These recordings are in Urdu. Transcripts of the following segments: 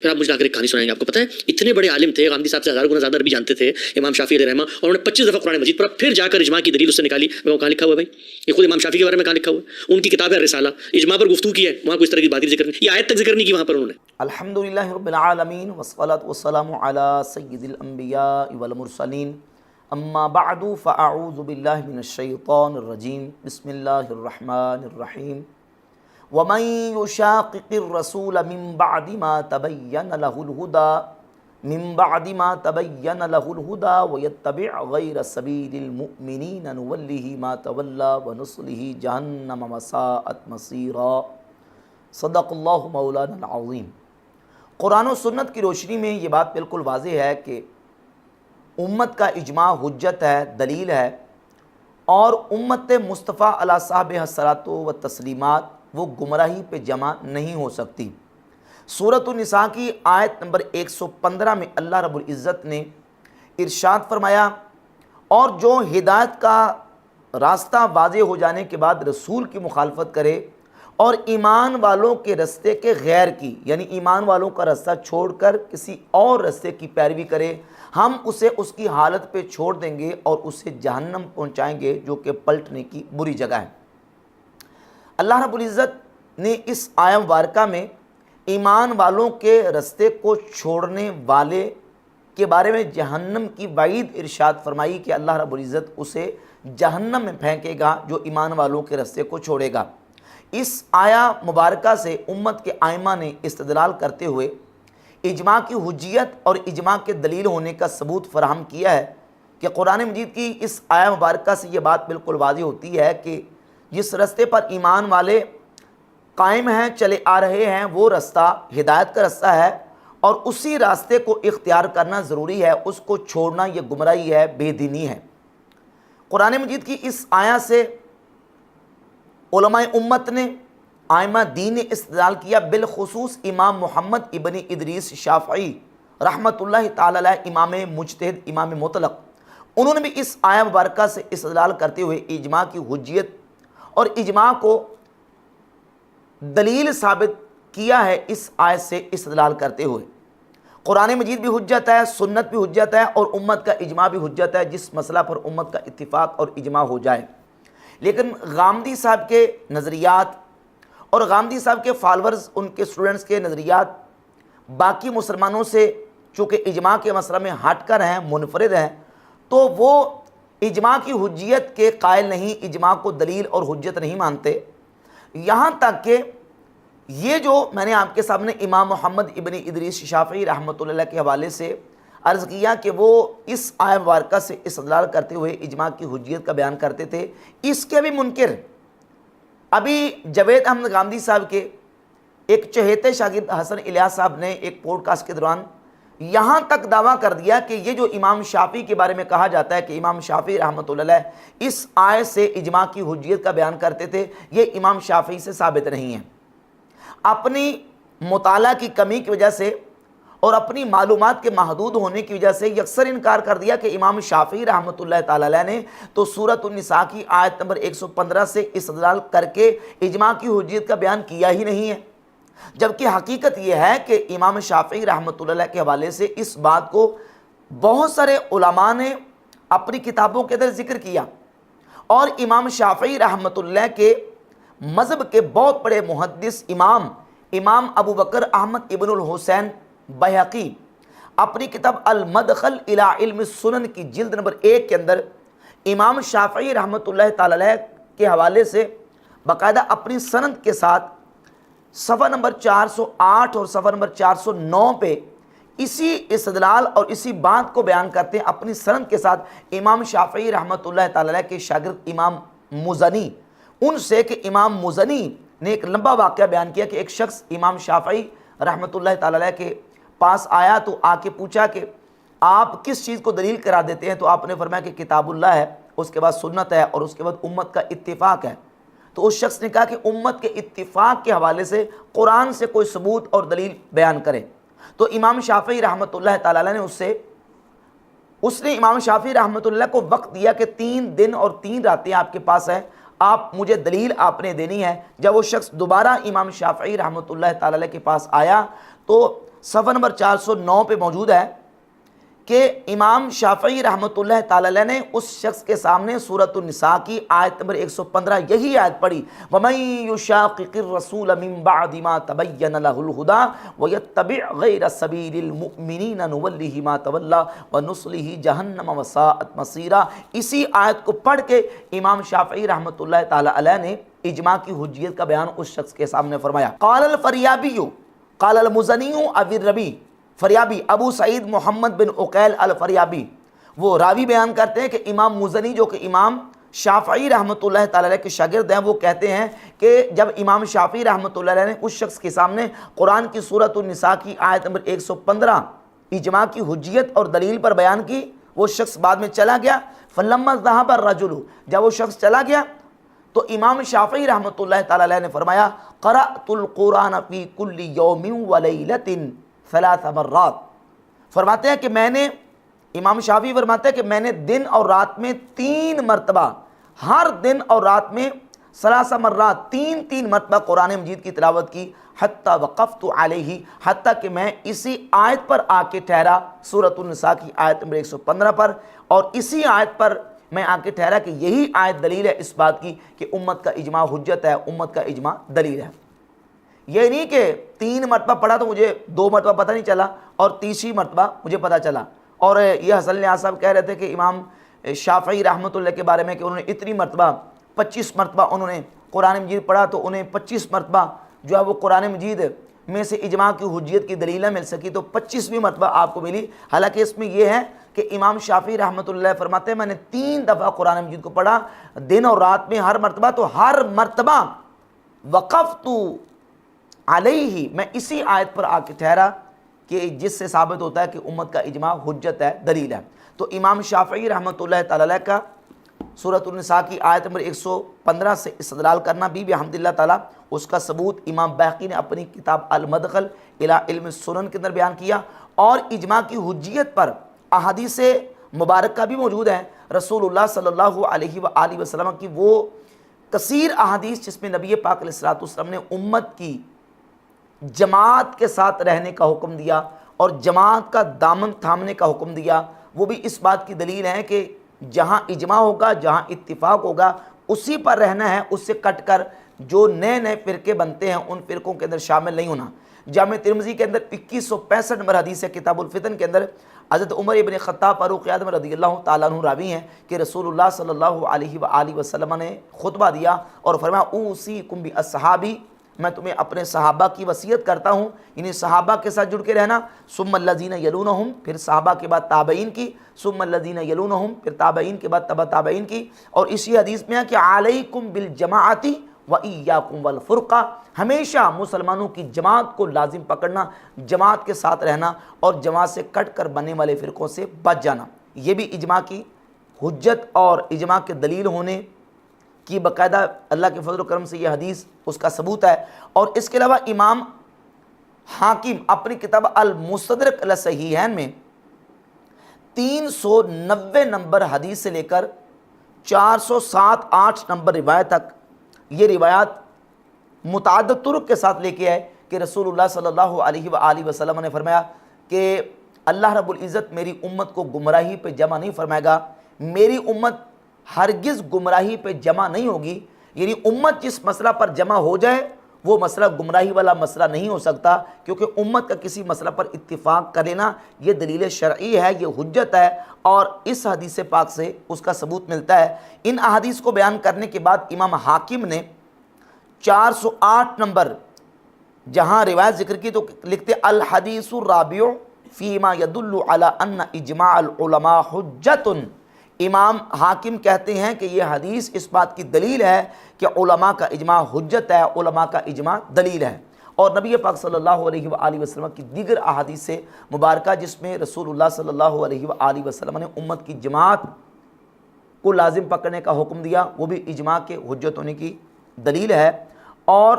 پھر آپ مجھے آ کر ایک کہانی سنائیں گے. آپ کو پتہ ہے اتنے بڑے عالم تھے, غامدی صاحب سے ہزاروں گنا زیادہ عربی جانتے تھے امام شافعی علیہ رحمہ, اور انہوں نے 25 دفعہ قرآن مجید پڑھا, پھر جا کر اجماع کی دلیل اس سے نکالی. وہ کہاں لکھا ہوا ہے بھائی؟ یہ خود امام شافعی کے بارے میں کہاں لکھا ہوا ہے؟ ان کی کتاب ہے رسالہ, اجماع پر گفتگو کی ہے, وہاں کوئی اس طرح کی بات ذکر نہیں, یہ آیت تک ذکر نہیں کی وہاں پر انہوں نے. الحمدللہ رب العالمین والصلاة والسلام علی سید الانبیاء والمرسلین, اما بعد فاعوذ باللہ من الشیطان الرجیم, بسم اللہ الرحمن الرحیم. ومن یشاقق الرسول من بعد ما تبین له الہدی ویتبع غیر سبیل المؤمنین نولہ ما تولی ونصلہ جہنم وساءت مصیرا. صدق اللہ مولانا العظیم. قرآن و سنت کی روشنی میں یہ بات بالکل واضح ہے کہ امت کا اجماع حجت ہے, دلیل ہے, اور امت مصطفیٰ علیہ صاحب الصلاۃ و تسلیمات وہ گمراہی پہ جمع نہیں ہو سکتی. سورۃ النساء کی آیت نمبر 115 میں اللہ رب العزت نے ارشاد فرمایا, اور جو ہدایت کا راستہ واضح ہو جانے کے بعد رسول کی مخالفت کرے اور ایمان والوں کے رستے کے غیر کی, یعنی ایمان والوں کا رستہ چھوڑ کر کسی اور رستے کی پیروی کرے, ہم اسے اس کی حالت پہ چھوڑ دیں گے اور اسے جہنم پہنچائیں گے جو کہ پلٹنے کی بری جگہ ہے. اللہ رب العزت نے اس آیت مبارکہ میں ایمان والوں کے رستے کو چھوڑنے والے کے بارے میں جہنم کی وعید ارشاد فرمائی کہ اللہ رب العزت اسے جہنم میں پھینکے گا جو ایمان والوں کے رستے کو چھوڑے گا. اس آیا مبارکہ سے امت کے ائمہ نے استدلال کرتے ہوئے اجماع کی حجیت اور اجماع کے دلیل ہونے کا ثبوت فراہم کیا ہے کہ قرآن مجید کی اس آیا مبارکہ سے یہ بات بالکل واضح ہوتی ہے کہ جس رستے پر ایمان والے قائم ہیں, چلے آ رہے ہیں, وہ رستہ ہدایت کا رستہ ہے, اور اسی راستے کو اختیار کرنا ضروری ہے, اس کو چھوڑنا یہ گمراہی ہے, بے دینی ہے. قرآن مجید کی اس آیا سے علماء امت نے, ائمہ دین نے استدلال کیا, بالخصوص امام محمد ابن ادریس شافعی رحمۃ اللہ تعالی علیہ, امام مجتہد, امام مطلق, انہوں نے بھی اس آیہ مبارکہ سے استدلال کرتے ہوئے اجماع کی حجیت اور اجماع کو دلیل ثابت کیا ہے. اس آیت سے استدلال کرتے ہوئے قرآن مجید بھی حجت ہے, سنت بھی حجت ہے, اور امت کا اجماع بھی حجت ہے جس مسئلہ پر امت کا اتفاق اور اجماع ہو جائے. لیکن غامدی صاحب کے نظریات اور غامدی صاحب کے فالورز, ان کے اسٹوڈنٹس کے نظریات باقی مسلمانوں سے چونکہ اجماع کے مسئلہ میں ہٹ کر ہیں, منفرد ہیں, تو وہ اجماع کی حجیت کے قائل نہیں, اجماع کو دلیل اور حجت نہیں مانتے. یہاں تک کہ یہ جو میں نے آپ کے سامنے امام محمد ابن ادریس شافعی رحمۃ اللہ علیہ کے حوالے سے عرض کیا کہ وہ اس آیہ مبارکہ سے استدلال کرتے ہوئے اجماع کی حجیت کا بیان کرتے تھے, اس کے بھی منکر ابھی جاوید احمد غامدی صاحب کے ایک چہیتے شاگرد حسن الیاس صاحب نے ایک پوڈ کاسٹ کے دوران یہاں تک دعویٰ کر دیا کہ یہ جو امام شافعی کے بارے میں کہا جاتا ہے کہ امام شافعی رحمۃ اللہ علیہ اس آیت سے اجماع کی حجیت کا بیان کرتے تھے, یہ امام شافعی سے ثابت نہیں ہے. اپنی مطالعہ کی کمی کی وجہ سے اور اپنی معلومات کے محدود ہونے کی وجہ سے یکسر انکار کر دیا کہ امام شافعی رحمۃ اللہ تعالی علیہ نے تو سورۃ النساء کی آیت نمبر 115 سے استدلال کر کے اجماع کی حجیت کا بیان کیا ہی نہیں ہے. جبکہ حقیقت یہ ہے کہ امام شافعی رحمۃ اللہ علیہ کے حوالے سے اس بات کو بہت سارے علماء نے اپنی کتابوں کے اندر ذکر کیا, اور امام شافعی رحمۃ اللہ کے مذہب کے بہت بڑے محدث امام ابو بکر احمد ابن الحسین بیہقی اپنی کتاب المدخل الی علم السنن کی جلد نمبر 1 کے اندر امام شافعی رحمۃ اللہ تعالی علیہ کے حوالے سے باقاعدہ اپنی سند کے ساتھ صفحہ نمبر 408 اور صفحہ نمبر 409 پہ اسی استدلال اور اسی بات کو بیان کرتے ہیں اپنی سند کے ساتھ امام شافعی رحمۃ اللہ تعالی علیہ کے شاگرد امام مزنی, ان سے کہ امام مزنی نے ایک لمبا واقعہ بیان کیا کہ ایک شخص امام شافعی رحمۃ اللہ تعالی علیہ کے پاس آیا تو آ کے پوچھا کہ آپ کس چیز کو دلیل قرار دیتے ہیں, تو آپ نے فرمایا کہ کتاب اللہ ہے, اس کے بعد سنت ہے, اور اس کے بعد امت کا اتفاق ہے. تو اس شخص نے کہا کہ امت کے اتفاق کے حوالے سے قرآن سے کوئی ثبوت اور دلیل بیان کرے. تو امام شافعی رحمۃ اللہ تعالی علیہ نے اس نے امام شافعی رحمۃ اللہ کو وقت دیا کہ 3 دن اور 3 راتیں آپ کے پاس ہیں, آپ مجھے دلیل آپ نے دینی ہے. جب وہ شخص دوبارہ امام شافعی رحمۃ اللہ تعالی علیہ کے پاس آیا تو صفحہ نمبر 409 پہ موجود ہے کہ امام شافعی رحمۃ اللہ تعالی علیہ نے اس شخص کے سامنے سورۃ النساء کی آیت نمبر 115 یہی آیت پڑھی، وَمَن يُشَاقِقِ الرَّسُولَ مِن بَعْدِ مَا تَبَيَّنَ لَهُ الْهُدَىٰ وَيَتَّبِعْ غَيْرَ سَبِيلِ الْمُؤْمِنِينَ نُوَلِّهِ مَا تَوَلَّىٰ وَنُصْلِهِ جَهَنَّمَ وَسَاءَتْ مَصِيرًا۔ اسی آیت کو پڑھ کے امام شافعی رحمۃ اللہ تعالی علیہ نے اجماع کی حجیت کا بیان اس شخص کے سامنے فرمایا۔ قال الفریابی قال المزنی ابی الربیع، فریابی ابو سعید محمد بن عقیل الفریابی وہ راوی بیان کرتے ہیں کہ امام مزنی جو کہ امام شافعی رحمۃ اللہ تعالی علیہ کے شاگرد ہیں، وہ کہتے ہیں کہ جب امام شافعی رحمۃ اللہ علیہ نے اس شخص کے سامنے قرآن کی سورۃ النساء کی آیت نمبر 115 اجماع کی حجیت اور دلیل پر بیان کی، وہ شخص بعد میں چلا گیا۔ فلما ذهب الرجل، جب وہ شخص چلا گیا تو امام شافعی رحمۃ اللہ تعالی علیہ نے فرمایا قرأت القرآن فی کل یوم ولیلۃ 3 مرات، فرماتے ہیں کہ میں نے، امام شافعی فرماتے ہیں کہ میں نے دن اور رات میں 3 مرتبہ، ہر دن اور رات میں 3 مرات، 3 مرتبہ قرآن مجید کی تلاوت کی، حتی وقفت علیہ، حتیٰ کہ میں اسی آیت پر آ کے ٹھہرا، سورۃ النساء کی آیت نمبر 115 پر، اور اسی آیت پر میں آ کے ٹھہرا کہ یہی آیت دلیل ہے اس بات کی کہ امت کا اجماع حجت ہے، امت کا اجماع دلیل ہے۔ یہ نہیں کہ 3 مرتبہ پڑھا تو مجھے 2 مرتبہ پتہ نہیں چلا اور تیسری مرتبہ مجھے پتہ چلا۔ اور یہ حسن نیاز صاحب کہہ رہے تھے کہ امام شافعی رحمۃ اللہ کے بارے میں کہ انہوں نے اتنی مرتبہ 25 مرتبہ انہوں نے قرآن مجید پڑھا تو انہیں 25 مرتبہ جو ہے وہ قرآن مجید میں سے اجماع کی حجیت کی دلیل نہ مل سکی، تو 25ویں مرتبہ آپ کو ملی۔ حالانکہ اس میں یہ ہے کہ امام شافعی رحمۃ اللہ فرماتے ہیں میں نے 3 دفعہ قرآن مجید کو پڑھا دن اور رات میں، ہر مرتبہ، تو ہر مرتبہ وقفت علیہ، میں اسی آیت پر آ کے ٹھہرا کہ جس سے ثابت ہوتا ہے کہ امت کا اجماع حجت ہے، دلیل ہے۔ تو امام شافعی رحمۃ اللہ تعالی علیہ کا سورۃ النساء کی آیت نمبر 115 سے استدلال کرنا بھی الحمدللہ تعالی، اس کا ثبوت امام بیہقی نے اپنی کتاب المدخل الی علم السنن کے اندر بیان کیا۔ اور اجماع کی حجیت پر احادیث مبارکہ بھی موجود ہیں، رسول اللہ صلی اللہ علیہ وآلہ وسلم کی وہ کثیر احادیث جس میں نبی پاک علیہ الصلوۃ والسلام نے امت کی جماعت کے ساتھ رہنے کا حکم دیا اور جماعت کا دامن تھامنے کا حکم دیا۔ وہ بھی اس بات کی دلیل ہے کہ جہاں اجماع ہوگا، جہاں اتفاق ہوگا، اسی پر رہنا ہے، اس سے کٹ کر جو نئے فرقے بنتے ہیں ان فرقوں کے اندر شامل نہیں ہونا۔ جامع ترمذی کے اندر 2165 نمبر حدیث ہے، کتاب الفتن کے اندر حضرت عمر ابن خطاب فاروق اعظم رضی اللہ تعالیٰ عنہ راوی ہیں کہ رسول اللہ صلی اللہ علیہ وآلہ وسلم نے خطبہ دیا اور فرمایا اوصیکم باصحابی، میں تمہیں اپنے صحابہ کی وصیت کرتا ہوں، یعنی صحابہ کے ساتھ جڑ کے رہنا، ثم الذین یلونہم، پھر صحابہ کے بعد تابعین کی، ثم الذین یلونہم، پھر تابعین کے بعد تبع تابعین کی۔ اور اسی حدیث میں ہے کہ علیکم بالجماعۃ وَإِيَّاكُمْ وَالْفُرْقَةَ، ہمیشہ مسلمانوں کی جماعت کو لازم پکڑنا، جماعت کے ساتھ رہنا اور جماعت سے کٹ کر بننے والے فرقوں سے بچ جانا۔ یہ بھی اجماع کی حجت اور اجماع کے دلیل ہونے کی باقاعدہ اللہ کے فضل و کرم سے یہ حدیث اس کا ثبوت ہے۔ اور اس کے علاوہ امام حاکم اپنی کتاب المستدرک علی الصحیحین میں 390 نمبر حدیث سے لے کر 407-8 نمبر روایت تک یہ روایات متعدد طرق کے ساتھ لے کے آئے کہ رسول اللہ صلی اللہ علیہ وآلہ وسلم نے فرمایا کہ اللہ رب العزت میری امت کو گمراہی پہ جمع نہیں فرمائے گا، میری امت ہرگز گمراہی پہ جمع نہیں ہوگی، یعنی امت جس مسئلہ پر جمع ہو جائے وہ مسئلہ گمراہی والا مسئلہ نہیں ہو سکتا، کیونکہ امت کا کسی مسئلہ پر اتفاق کر لینا یہ دلیل شرعی ہے، یہ حجت ہے، اور اس حدیث پاک سے اس کا ثبوت ملتا ہے۔ ان احادیث کو بیان کرنے کے بعد امام حاکم نے 408 نمبر جہاں روایت ذکر کی تو لکھتے الحدیث الرابع فیما یدل علی ان اجماع العلماء حجت۔ امام حاکم کہتے ہیں کہ یہ حدیث اس بات کی دلیل ہے کہ علماء کا اجماع حجت ہے، علماء کا اجماع دلیل ہے۔ اور نبی پاک صلی اللہ علیہ وآلہ وسلم کی دیگر احادیث سے مبارکہ جس میں رسول اللہ صلی اللہ علیہ وآلہ وسلم نے امت کی جماعت کو لازم پکڑنے کا حکم دیا، وہ بھی اجماع کے حجت ہونے کی دلیل ہے۔ اور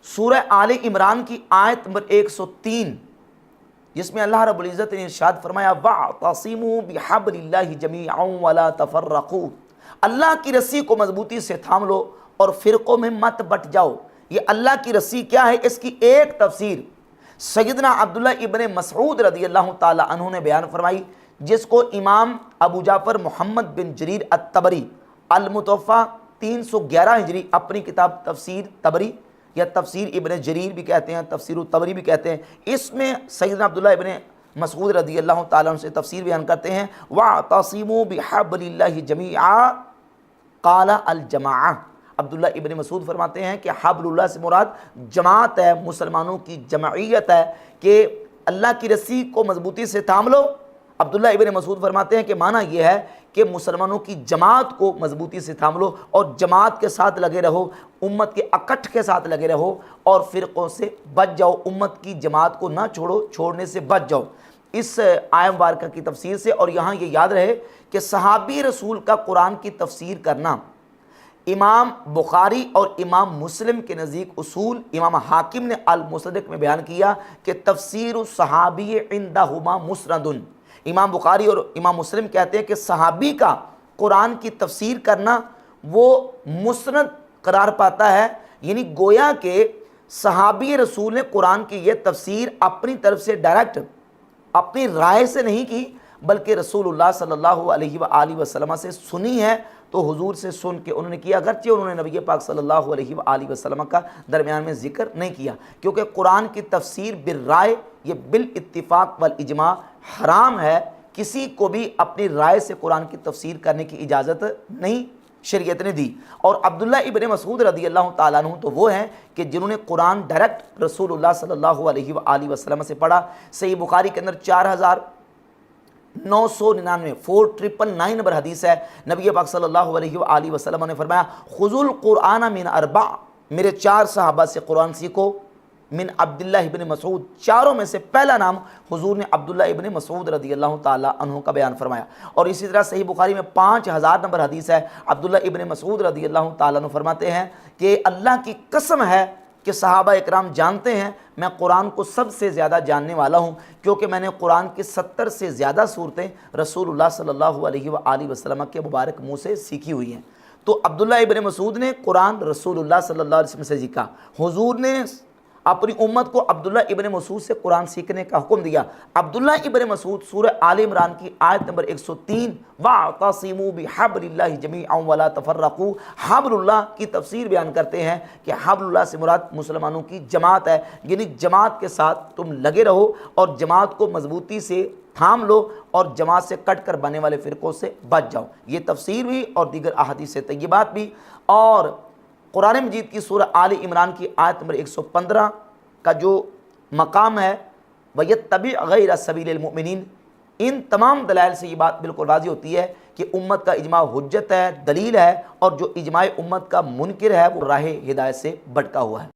سورہ آل عمران کی آیت نمبر 103 جس میں اللہ رب العزت نے ارشاد فرمایا وَاعْتَصِمُوا بِحَبْلِ اللَّهِ جَمِيعًا وَلَا تَفَرَّقُوا، اللہ کی رسی کو مضبوطی سے تھام لو اور فرقوں میں مت بٹ جاؤ۔ یہ اللہ کی رسی کیا ہے، اس کی ایک تفسیر سیدنا عبداللہ ابن مسعود رضی اللہ تعالی عنہ نے بیان فرمائی، جس کو امام ابو جعفر محمد بن جریر الطبری المتوفیٰ 311 ہجری اپنی کتاب تفسیر طبری یا تفسیر ابن جریر بھی کہتے ہیں، تفسیر الطبری بھی کہتے ہیں، اس میں سیدنا عبداللہ ابن مسعود رضی اللہ تعالیٰ عنہ سے تفسیر بیان کرتے ہیں، وَاعْتَصِمُوا بِحَبْلِ اللَّهِ جَمِيعًا قَالَ الْجَمَاعَةُ۔ عبداللہ ابن مسعود فرماتے ہیں کہ حبل اللہ سے مراد جماعت ہے، مسلمانوں کی جمعیت ہے، کہ اللہ کی رسی کو مضبوطی سے تھام لو۔ عبداللہ ابن مسعود فرماتے ہیں کہ معنی یہ ہے کہ مسلمانوں کی جماعت کو مضبوطی سے تھام لو اور جماعت کے ساتھ لگے رہو، امت کے اکٹھ کے ساتھ لگے رہو اور فرقوں سے بچ جاؤ، امت کی جماعت کو نہ چھوڑو، چھوڑنے سے بچ جاؤ۔ اس آیہ مبارکہ کی تفسیر سے، اور یہاں یہ یاد رہے کہ صحابی رسول کا قرآن کی تفسیر کرنا امام بخاری اور امام مسلم کے نزدیک اصول، امام حاکم نے المستدرک میں بیان کیا کہ تفسیر الصحابی عندہما مسند۔ امام بخاری اور امام مسلم کہتے ہیں کہ صحابی کا قرآن کی تفسیر کرنا وہ مسند قرار پاتا ہے، یعنی گویا کہ صحابی رسول نے قرآن کی یہ تفسیر اپنی طرف سے ڈائریکٹ اپنی رائے سے نہیں کی، بلکہ رسول اللہ صلی اللہ علیہ وآلہ وسلم سے سنی ہے، تو حضور سے سن کے انہوں نے کیا، اگرچہ انہوں نے نبی پاک صلی اللہ علیہ وآلہ وسلم کا درمیان میں ذکر نہیں کیا، کیونکہ قرآن کی تفسیر بالرائے یہ بالاتفاق والاجماع حرام ہے، کسی کو بھی اپنی رائے سے قرآن کی تفسیر کرنے کی اجازت نہیں شریعت نے دی۔ اور عبداللہ ابن مسعود رضی اللہ تعالیٰ عنہ تو وہ ہیں کہ جنہوں نے قرآن ڈائریکٹ رسول اللہ صلی اللہ علیہ وآلہ وسلم سے پڑھا۔ صحیح بخاری کے اندر 4999 4999 نمبر حدیث ہے، نبی پاک صلی اللہ علیہ وآلہ وسلم نے فرمایا، خذوا القرآن من اربع، میرے 4 صحابہ سے قرآن سیکھو، من عبداللہ ابن مسعود، چاروں میں سے پہلا نام حضور نے عبداللہ ابن مسعود رضی اللہ تعالی عنہ کا بیان فرمایا۔ اور اسی طرح صحیح بخاری میں 5000 نمبر حدیث ہے، عبداللہ ابن مسعود رضی اللہ تعالی عنہ فرماتے ہیں کہ اللہ کی قسم ہے کہ صحابہ اکرام جانتے ہیں میں قرآن کو سب سے زیادہ جاننے والا ہوں، کیونکہ میں نے قرآن کی 70 سے زیادہ صورتیں رسول اللہ صلی اللہ علیہ وآلہ وسلم کے مبارک منہ سے سیکھی ہوئی ہیں۔ تو عبداللہ ابن مسعود نے قرآن رسول اللہ صلی اللہ علیہ وسلم سے سیکھا، حضور نے اپنی امت کو عبداللہ ابن مسعود سے قرآن سیکھنے کا حکم دیا۔ عبداللہ ابن مسعود سورہ آل عمران کی آیت نمبر 103 وَاعْتَصِمُوا بِحَبْلِ اللَّهِ جَمِيعًا وَلَا تَفَرَّقُوا، حبل اللہ کی تفسیر بیان کرتے ہیں کہ حبل اللہ سے مراد مسلمانوں کی جماعت ہے، یعنی جماعت کے ساتھ تم لگے رہو اور جماعت کو مضبوطی سے تھام لو اور جماعت سے کٹ کر بننے والے فرقوں سے بچ جاؤ۔ یہ تفسیر بھی اور دیگر احادیث طیبات بھی۔ اور قرآن مجید کی سورہ آل عمران کی آیت نمبر 115 کا جو مقام ہے وَيَتَّبِعْ غَيْرَ سَبِيلِ الْمُؤْمِنِينَ، ان تمام دلائل سے یہ بات بالکل واضح ہوتی ہے کہ امت کا اجماع حجت ہے، دلیل ہے، اور جو اجماع امت کا منکر ہے وہ راہ ہدایت سے بھٹکا ہوا ہے۔